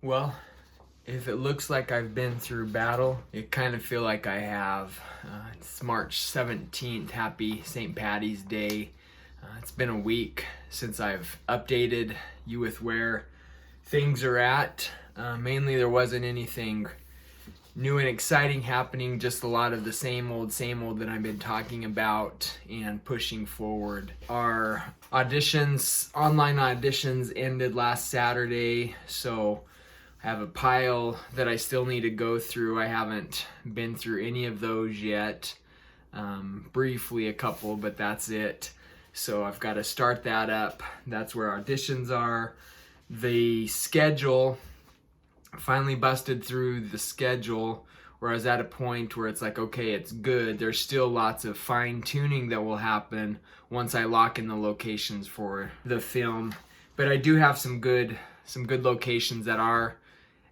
Well, if it looks like I've been through battle, it kind of feel like I have. It's March 17th. Happy St. Patty's Day. It's been a week since I've updated you with where things are at. Mainly there wasn't anything new and exciting happening, just a lot of the same old that I've been talking about and pushing forward. Our auditions, online auditions ended last Saturday, so I have a pile that I still need to go through. I haven't been through any of those yet. Briefly a couple, but that's it. So I've got to start that up. That's where auditions are. The schedule, finally busted through the schedule where I was at a point where it's like, okay, it's good. There's still lots of fine tuning that will happen once I lock in the locations for the film. But I do have some good locations that are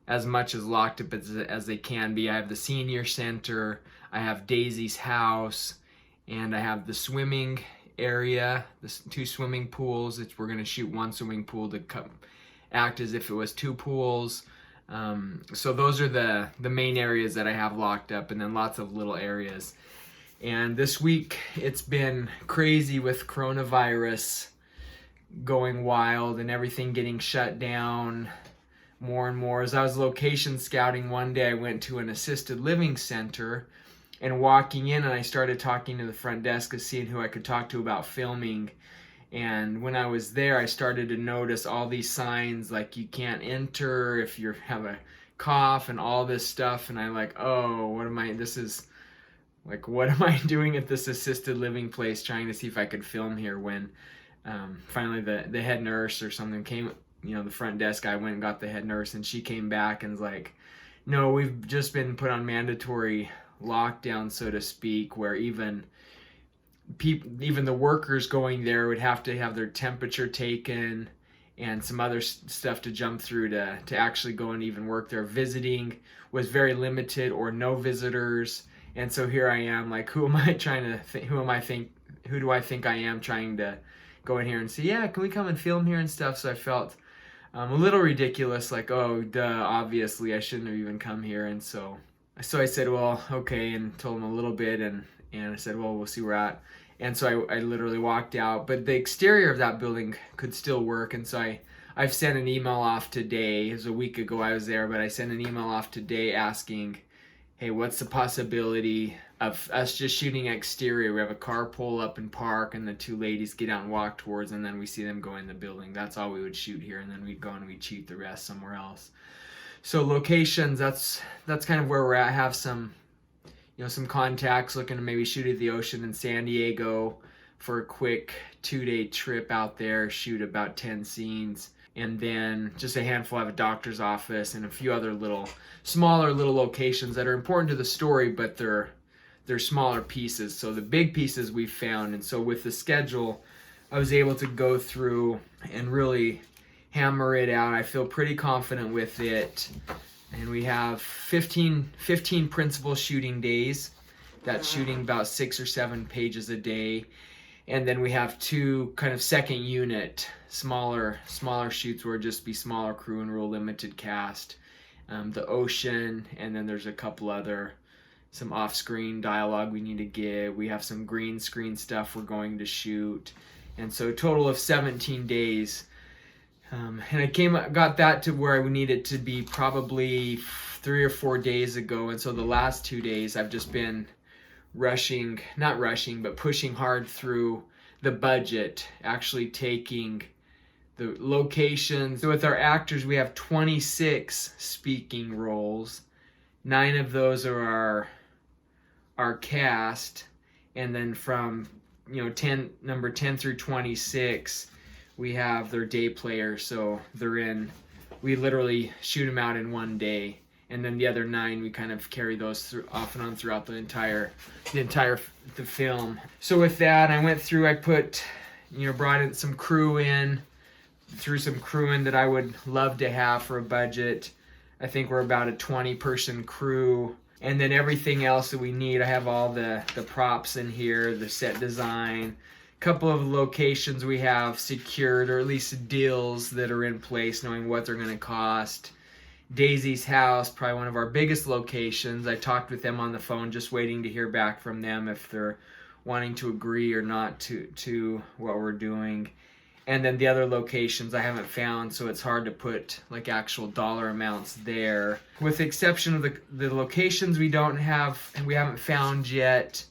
as much as locked up as they can be. I have the senior center, I have Daisy's house, and I have the swimming area, the two swimming pools. We're gonna shoot one swimming pool to act as if it was two pools. So those are the main areas that I have locked up, and then lots of little areas. And this week it's been crazy with coronavirus going wild and everything getting shut down more and more. As I was location scouting one day, I went to an assisted living center, and walking in, and I started talking to the front desk and seeing who I could talk to about filming. And when I was there, I started to notice all these signs like you can't enter if you have a cough and all this stuff. And I'm like, oh, what am I doing at this assisted living place trying to see if I could film here, when finally the head nurse or something came, the front desk, I went and got the head nurse, and she came back and was like, no, we've just been put on mandatory lockdown, so to speak, where even the workers going there would have to have their temperature taken and some other stuff to jump through to actually go and even work there. Visiting was very limited or no visitors. And so here I am, like, who do I think I am trying to go in here and say, yeah, can we come and film here and stuff? So I felt a little ridiculous, like, oh, duh, obviously I shouldn't have even come here. And so I said, well, okay, and told him a little bit, and I said, well, we'll see where we're at. And so I literally walked out, but the exterior of that building could still work. And so I've sent an email off today. It was a week ago I was there, but I sent an email off today asking, hey, what's the possibility of us just shooting exterior? We have a car pull up and park, and the two ladies get out and walk towards, and then we see them go in the building. That's all we would shoot here, and then we'd go and we'd shoot the rest somewhere else. So locations, that's kind of where we're at. I have some contacts looking to maybe shoot at the ocean in San Diego for a quick 2-day trip out there, shoot about 10 scenes. And then just a handful. I have a doctor's office and a few other smaller locations that are important to the story, but they're smaller pieces. So the big pieces we've found. And so with the schedule, I was able to go through and really hammer it out. I feel pretty confident with it. And we have 15 principal shooting days. That's shooting about 6 or 7 pages a day. And then we have 2 kind of second unit, smaller shoots where it'd just be smaller crew and real limited cast. The ocean, and then there's a couple other, some off-screen dialogue we need to give. We have some green screen stuff we're going to shoot. And so a total of 17 days. And I got that to where I need it to be probably 3 or 4 days ago. And so the last 2 days I've just been not rushing, but pushing hard through the budget, actually taking the locations. So with our actors, we have 26 speaking roles. 9 of those are our cast. And then from, number 10 through 26, we have their day players, so we literally shoot them out in one day, and then the other 9 we kind of carry those off and on throughout the entire film. So with that, I went through, brought in some crew in, threw some crew in that I would love to have for a budget. I think we're about a 20-person crew, and then everything else that we need. I have all the props in here, the set design. Couple of locations we have secured, or at least deals that are in place, knowing what they're going to cost. Daisy's house, probably one of our biggest locations. I talked with them on the phone, just waiting to hear back from them if they're wanting to agree or not to what we're doing. And then the other locations I haven't found, so it's hard to put like actual dollar amounts there. With the exception of the locations we don't have and we haven't found yet,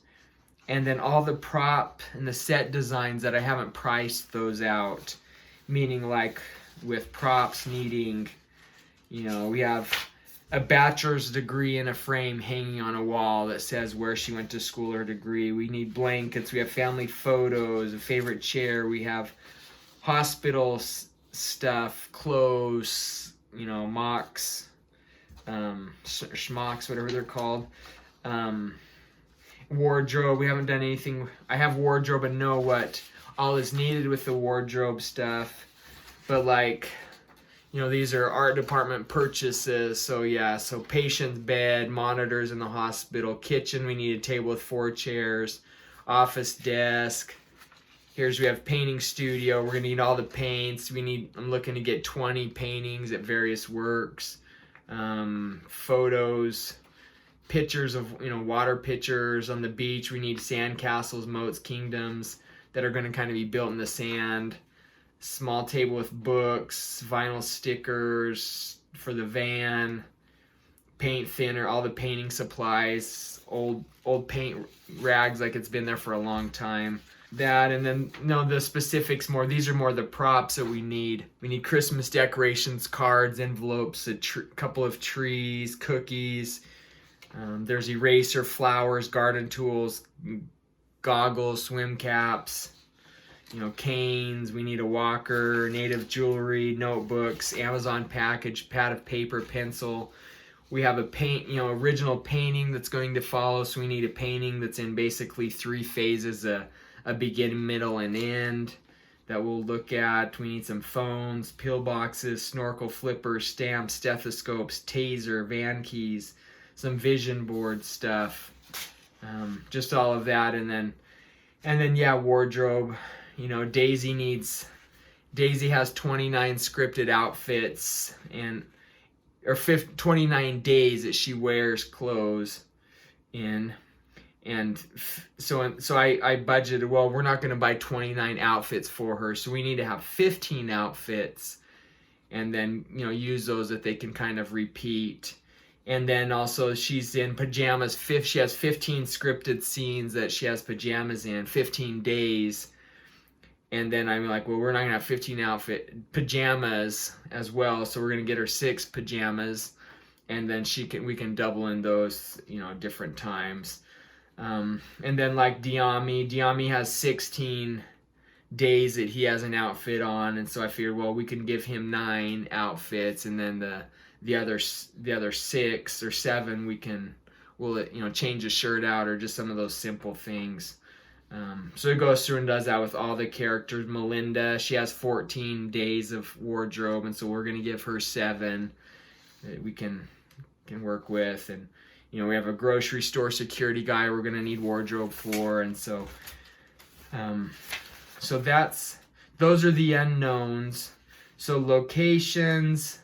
and then all the prop and the set designs that I haven't priced those out. Meaning like with props needing, we have a bachelor's degree in a frame hanging on a wall that says where she went to school or degree. We need blankets, we have family photos, a favorite chair, we have hospital stuff, clothes, mocks, schmucks, whatever they're called. Wardrobe, we haven't done anything. I have wardrobe and know what all is needed with the wardrobe stuff. But these are art department purchases. So patient's bed, monitors in the hospital, kitchen, we need a table with 4 chairs, office desk. We have painting studio. We're gonna need all the paints. I'm looking to get 20 paintings at various works. Photos, pictures of, water pictures on the beach. We need sand castles, moats, kingdoms that are gonna kind of be built in the sand. Small table with books, vinyl stickers for the van, paint thinner, all the painting supplies, old paint rags like it's been there for a long time. That, and then the specifics more. These are more the props that we need. We need Christmas decorations, cards, envelopes, a couple of trees, cookies. There's eraser, flowers, garden tools, goggles, swim caps, canes. We need a walker, native jewelry, notebooks, Amazon package, pad of paper, pencil. We have a original painting that's going to follow. So we need a painting that's in basically 3 phases, a beginning, middle, and end that we'll look at. We need some phones, pill boxes, snorkel flippers, stamps, stethoscopes, taser, van keys, some vision board stuff, just all of that. And then wardrobe. Daisy has 29 scripted outfits or 29 days that she wears clothes in. And so I budgeted, well, we're not going to buy 29 outfits for her, so we need to have 15 outfits, and then use those that they can kind of repeat. And then also she's in pajamas. She has 15 scripted scenes that she has pajamas in, 15 days. And then I'm like, well, we're not going to have 15 pajamas as well, so we're going to get her 6 pajamas, and then we can double in those, different times. And then Diami has 16 days that he has an outfit on, and so I figured, well, we can give him 9 outfits, and then the other 6 or 7 we'll change a shirt out or just some of those simple things. So it goes through and does that with all the characters. Melinda, she has 14 days of wardrobe, and so we're gonna give her 7 that we can work with. And we have a grocery store security guy we're going to need wardrobe for. And so those are the unknowns. So locations,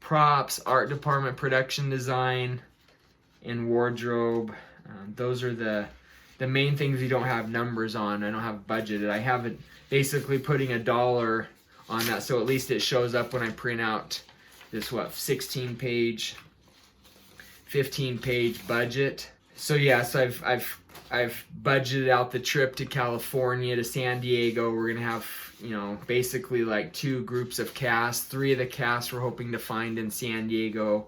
props, art department, production design, and wardrobe. Those are the main things we don't have numbers on. I don't have budgeted. I have it basically putting $1 on that, so at least it shows up when I print out this 16-page 15-page budget. So I've budgeted out the trip to California, to San Diego. We're gonna have basically 2 groups of cast. 3 of the cast we're hoping to find in San Diego,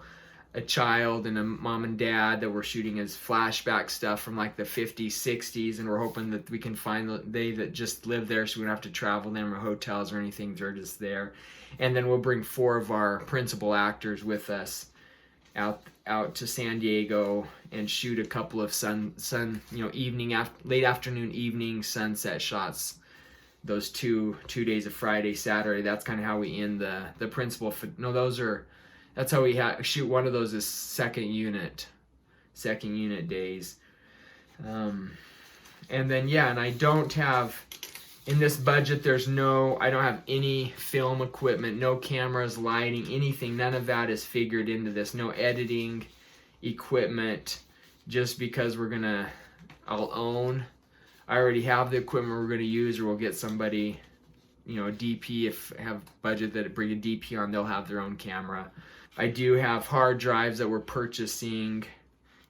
a child and a mom and dad that we're shooting as flashback stuff from the 50s, 60s, and we're hoping that we can find they that just live there, so we don't have to travel them or hotels or anything. They're just there. And then we'll bring 4 of our principal actors with us out to San Diego and shoot a couple of late afternoon, evening sunset shots. Those two days of Friday, Saturday. That's kind of how we end the principal. That's how we shoot one of those is second unit days. And then and I don't have in this budget, I don't have any film equipment, no cameras, lighting, anything. None of that is figured into this. No editing equipment, just because I'll own. I already have the equipment we're going to use, or we'll get somebody, a DP, if I have budget that bring a DP on, they'll have their own camera. I do have hard drives that we're purchasing,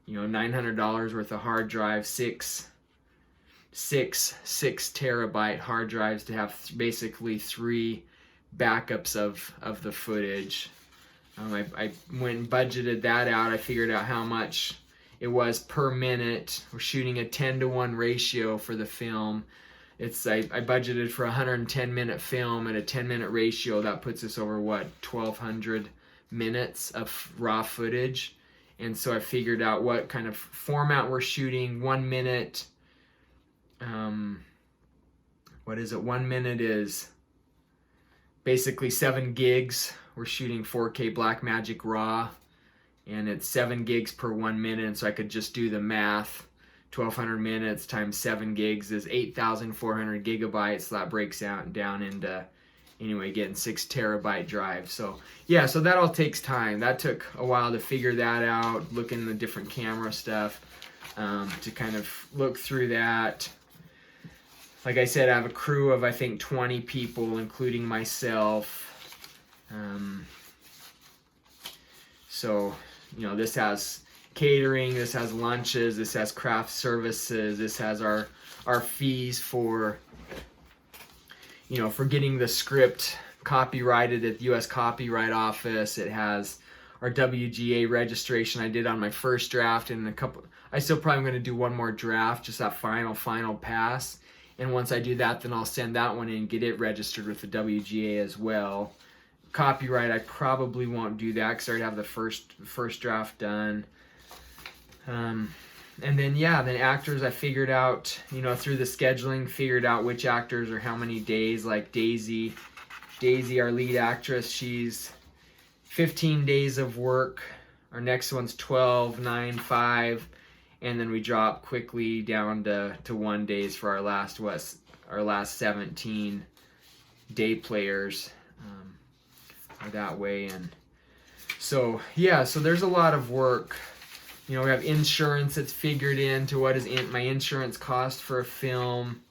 $900 worth of hard drive, six 6 terabyte hard drives to have basically 3 backups of the footage. I went and budgeted that out. I figured out how much it was per minute. We're shooting a 10-to-1 ratio for the film. I budgeted for a 110-minute film at a 10-minute ratio. That puts us over 1,200 minutes of raw footage. And so I figured out what kind of format we're shooting. 1 minute. 1 minute is basically 7 gigs. We're shooting 4K Blackmagic RAW, and it's 7 gigs per 1 minute. And so I could just do the math. 1,200 minutes times 7 gigs is 8,400 gigabytes. So that breaks down into, getting 6 terabyte drive. So yeah, so that all takes time. That took a while to figure that out, looking at the different camera stuff, to kind of look through that. Like I said, I have a crew of, I think, 20 people, including myself. So, this has catering, this has lunches, this has craft services, this has our fees for, for getting the script copyrighted at the U.S. Copyright Office. It has our WGA registration I did on my first draft, and I still probably going to do one more draft, just that final pass. And once I do that, then I'll send that one in and get it registered with the WGA as well. Copyright, I probably won't do that because I already have the first draft done. And then actors, I figured out, through the scheduling, figured out which actors or how many days. Like Daisy, our lead actress, she's 15 days of work. Our next one's 12, 9, 5. And then we drop quickly down to 1 days for our last 17 day players, are that way. And so there's a lot of work. We have insurance that's figured into what is my insurance cost for a film.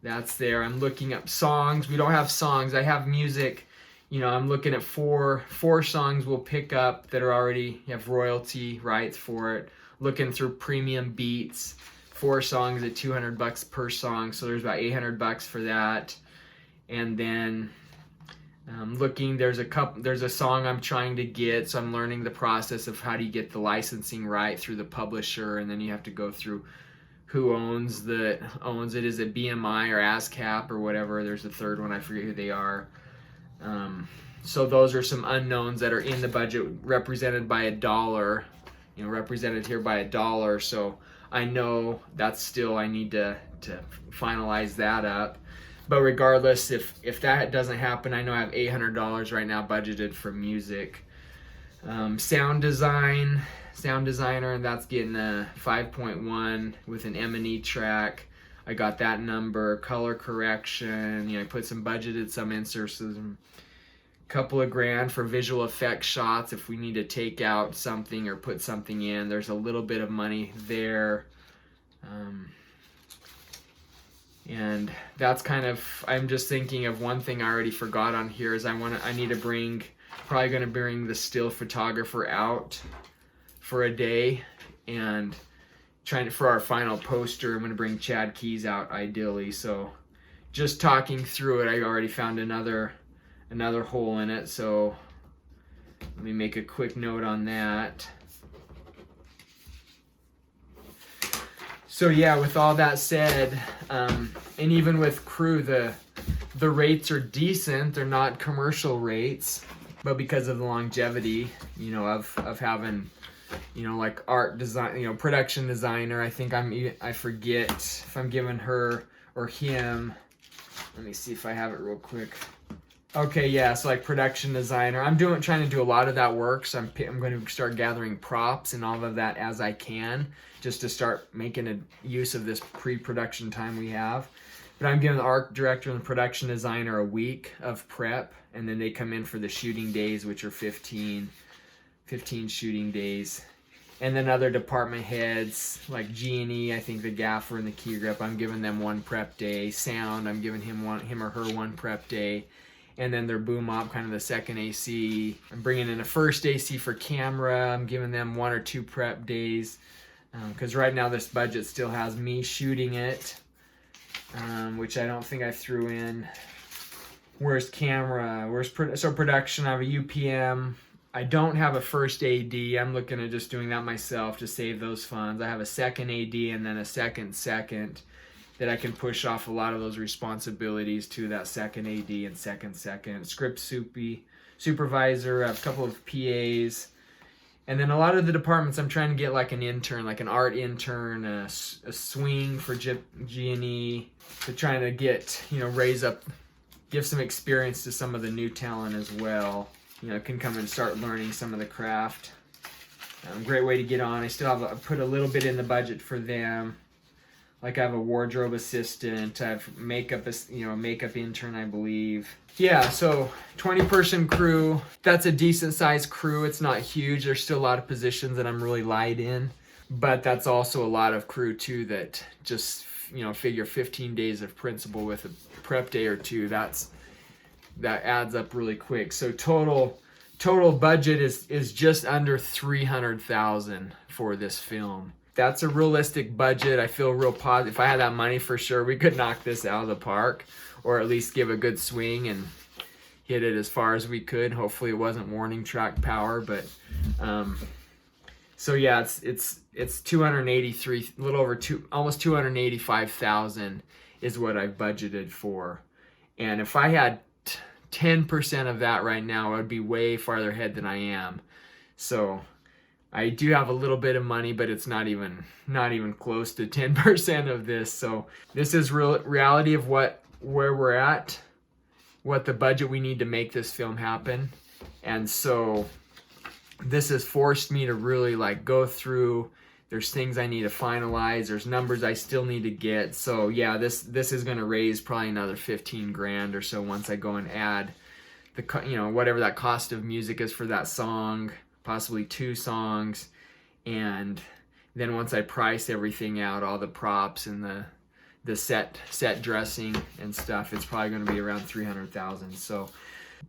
That's there. I'm looking up songs. We don't have songs. I have music. I'm looking at four songs we'll pick up that are already have royalty rights for it. Looking through premium beats, 4 songs at $200 per song, so there's about $800 for that. And then there's a song I'm trying to get, so I'm learning the process of how do you get the licensing right through the publisher, and then you have to go through who owns it. Is it BMI or ASCAP or whatever? There's a third one, I forget who they are. So those are some unknowns that are in the budget, represented by $1, represented here by $1. So I know that's still, I need to finalize that up. But regardless, if that doesn't happen, I know I have $800 right now budgeted for music. Sound designer, and that's getting a 5.1 with an M&E track. I got that number. Color correction, I put some inserts, a couple of grand for visual effects shots if we need to take out something or put something in. There's a little bit of money there. And that's kind of, I'm just thinking of one thing I already forgot on here is probably going to bring the still photographer out for a day, and for our final poster, I'm going to bring Chad Keys out ideally. So just talking through it, I already found another hole in it. So let me make a quick note on that. So yeah, with all that said, and even with crew, the rates are decent. They're not commercial rates, but because of the longevity, of having, like art design, production designer. I think I forget if I'm giving her or him. Let me see if I have it real quick. Okay, yeah, so like production designer. Trying to do a lot of that work, so I'm going to start gathering props and all of that as I can, just to start making a use of this pre-production time we have. But I'm giving the art director and the production designer a week of prep, and then they come in for the shooting days, which are 15 shooting days. And then other department heads like G&E, I think the gaffer and the key grip, I'm giving them one prep day. Sound, I'm giving him or her one prep day. And then their boom op, kind of the second AC. I'm bringing in a first AC for camera. I'm giving them 1 or 2 prep days. Because right now this budget still has me shooting it, which I don't think I threw in. Where's camera? So production, I have a UPM. I don't have a first AD. I'm looking at just doing that myself to save those funds. I have a second AD and then a second that I can push off a lot of those responsibilities to that second AD and second. Script supervisor, I have a couple of PAs. And then a lot of the departments I'm trying to get like an intern, like an art intern, a swing for G&E, to trying to get, give some experience to some of the new talent as well. Can come and start learning some of the craft. Great way to get on. I put a little bit in the budget for them. Like I have a wardrobe assistant, I have makeup, a makeup intern, I believe. Yeah, so 20-person crew. That's a decent sized crew. It's not huge. There's still a lot of positions that I'm really light in, but that's also a lot of crew too. That just figure 15 days of principal with a prep day or two. That adds up really quick. So total budget is just under $300,000 for this film. That's a realistic budget. I feel real positive. If I had that money, for sure we could knock this out of the park, or at least give a good swing and hit it as far as we could. Hopefully it wasn't warning track power, but so yeah, it's 283, a little over almost 285,000 is what I've budgeted for. And if I had 10% of that right now, I would be way farther ahead than I am. So I do have a little bit of money, but it's not even close to 10% of this. So this is reality of where we're at, what the budget we need to make this film happen. And so this has forced me to really go through. There's things I need to finalize. There's numbers I still need to get. So yeah, this is going to raise probably another 15 grand or so once I go and add the whatever that cost of music is for that song, possibly 2 songs, and then once I price everything out, all the props and the set dressing and stuff, it's probably going to be around 300,000. So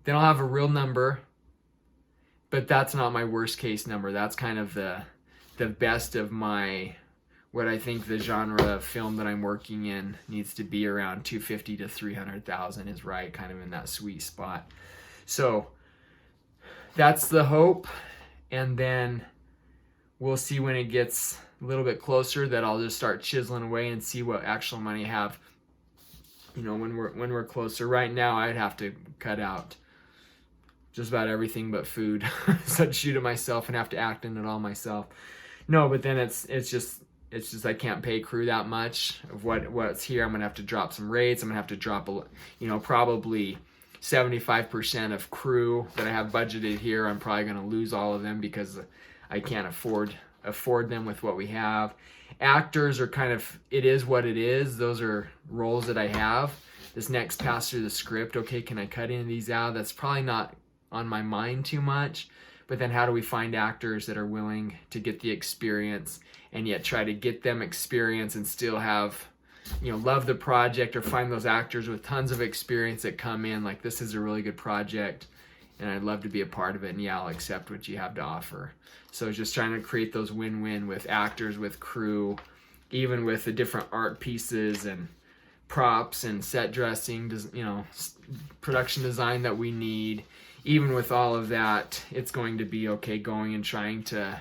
then I'll have a real number, but that's not my worst case number. That's kind of the best of what I think the genre of film that I'm working in needs to be. Around 250 to 300,000 is right, kind of in that sweet spot. So that's the hope. And then we'll see when it gets a little bit closer that I'll just start chiseling away and see what actual money I have. When we're closer. Right now, I'd have to cut out just about everything but food. So I'd shoot it myself and have to act in it all myself. No, but then it's just I can't pay crew that much of what's here. I'm gonna have to drop some rates. I'm gonna have to drop probably 75% of crew that I have budgeted here. I'm probably gonna lose all of them because I can't afford them with what we have. Actors are it is what it is. Those are roles that I have. This next pass through the script, okay, can I cut any of these out? That's probably not on my mind too much. But then how do we find actors that are willing to get the experience and yet try to get them experience and still have, love the project, or find those actors with tons of experience that come in like, this is a really good project and I'd love to be a part of it, and yeah, I'll accept what you have to offer. So just trying to create those win-win with actors, with crew, even with the different art pieces and props and set dressing, production design that we need. Even with all of that, it's going to be okay going and trying to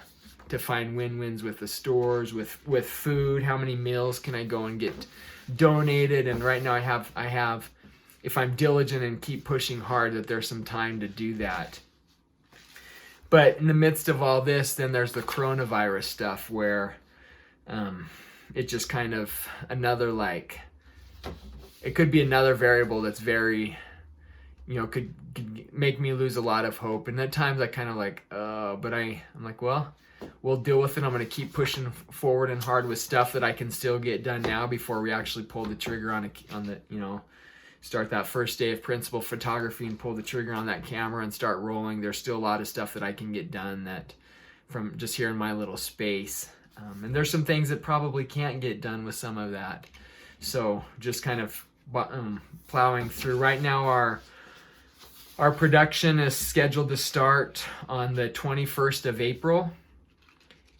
find win-wins with the stores, with food. How many meals can I go and get donated? And right now I have, if I'm diligent and keep pushing hard, that there's some time to do that. But in the midst of all this, then there's the coronavirus stuff where it just kind of it could be another variable that's very, could make me lose a lot of hope. And at times I kind of like, but I'm like, well, we'll deal with it. I'm going to keep pushing forward and hard with stuff that I can still get done now before we actually pull the trigger on the, start that first day of principal photography and pull the trigger on that camera and start rolling. There's still a lot of stuff that I can get done that from just here in my little space. And there's some things that probably can't get done with some of that. So just kind of plowing through. Right now our production is scheduled to start on the 21st of April.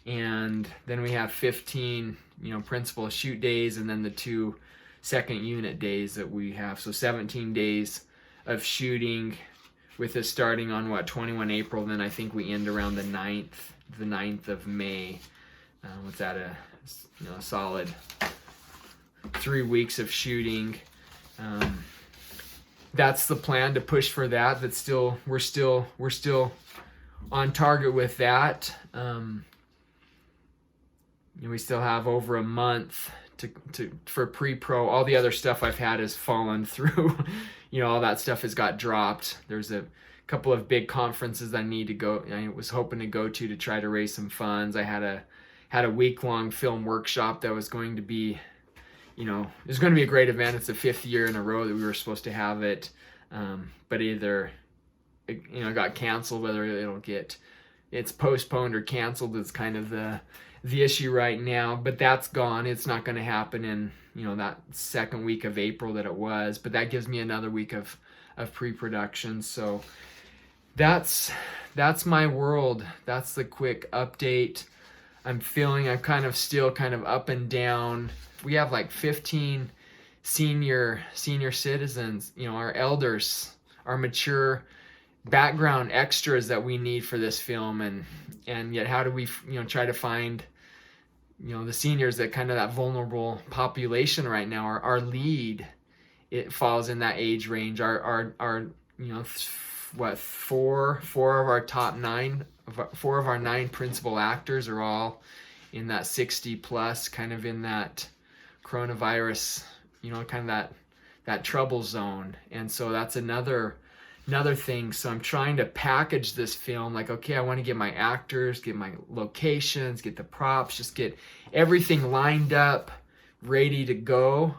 And then we have 15, principal shoot days, and then the 2 second unit days that we have. So 17 days of shooting, with us starting on 21 April. Then I think we end around the 9th of May. With that, a solid 3 weeks of shooting. That's the plan, to push for that. We're still on target with that. We still have over a month for pre-pro. All the other stuff I've had has fallen through. All that stuff has got dropped. There's a couple of big conferences I need to go. I was hoping to go to try to raise some funds. I had a week-long film workshop that was going to be, it was going to be a great event. It's the 5th year in a row that we were supposed to have it, but either it got canceled. Whether it's postponed or canceled is kind of the issue right now. But that's gone. It's not going to happen in that second week of April that it was. But that gives me another week of pre-production. So that's my world. That's the quick update. I'm still kind of up and down. We have like 15 senior citizens, our elders, our mature background extras that we need for this film, and yet how do we try to find the seniors, that kind of that vulnerable population right now. Our lead, it falls in that age range. Our four of our top 9, 4 of our 9 principal actors are all in that 60 plus, kind of in that coronavirus, kind of that trouble zone. And so that's another thing. So I'm trying to package this film like, okay, I want to get my actors, get my locations, get the props, just get everything lined up, ready to go.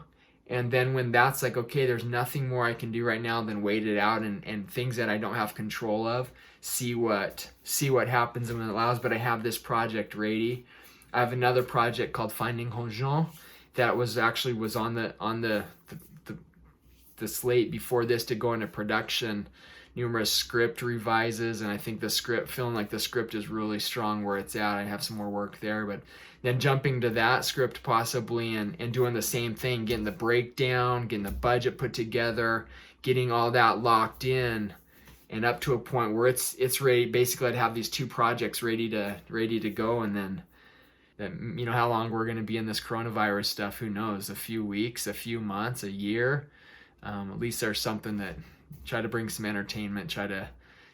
And then when that's like, okay, there's nothing more I can do right now than wait it out, and things that I don't have control of, see what happens and when it allows. But I have this project ready. I have another project called Finding Hojon that was on the slate before this to go into production. Numerous script revises, and I think feeling like the script is really strong where it's at. I have some more work there, but then jumping to that script possibly and doing the same thing, getting the breakdown, getting the budget put together, getting all that locked in, and up to a point where it's ready. Basically, I'd have these 2 projects ready to go, and then how long we're going to be in this coronavirus stuff, who knows? A few weeks, a few months, a year. At least there's something that try to bring some entertainment, try to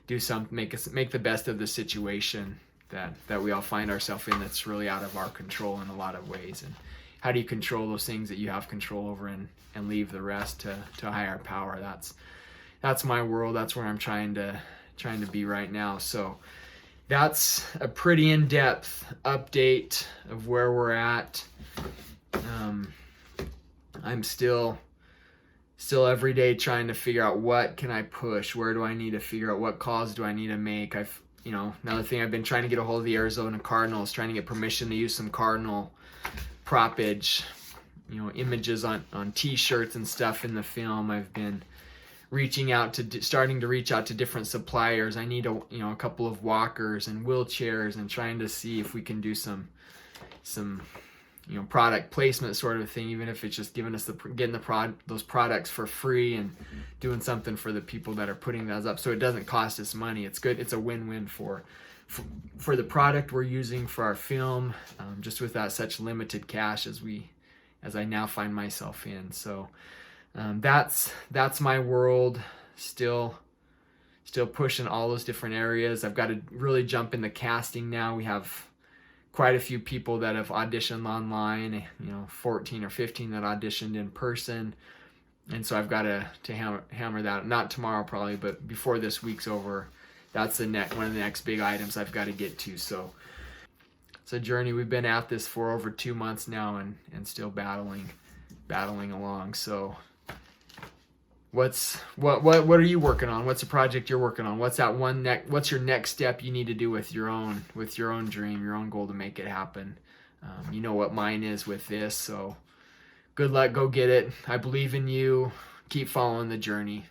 do something, make the best of the situation that we all find ourselves in, that's really out of our control in a lot of ways. And how do you control those things that you have control over and leave the rest to a higher power? That's my world. That's where I'm trying to be right now. So that's a pretty in-depth update of where we're at. I'm still every day trying to figure out what can I push, where do I need to figure out what calls do I need to make. Another thing, I've been trying to get a hold of the Arizona Cardinals, trying to get permission to use some Cardinal propage, images on t-shirts and stuff in the film. I've been starting to reach out to different suppliers. I need a couple of walkers and wheelchairs, and trying to see if we can do some product placement sort of thing, even if it's just giving us those products for free and doing something for the people that are putting those up, so it doesn't cost us money. It's good. It's a win-win for the product we're using for our film, just without such limited cash as I now find myself in. So that's my world. Still pushing all those different areas. I've got to really jump in the casting now. We have quite a few people that have auditioned online, 14 or 15 that auditioned in person. And so I've got to hammer that, not tomorrow probably, but before this week's over. That's one of the next big items I've got to get to. So it's a journey. We've been at this for over 2 months now, and still battling along. So what are you working on? What's the project you're working on? What's your next step you need to do with your own dream, your own goal to make it happen? You know what mine is with this, so good luck, go get it. I believe in you. Keep following the journey.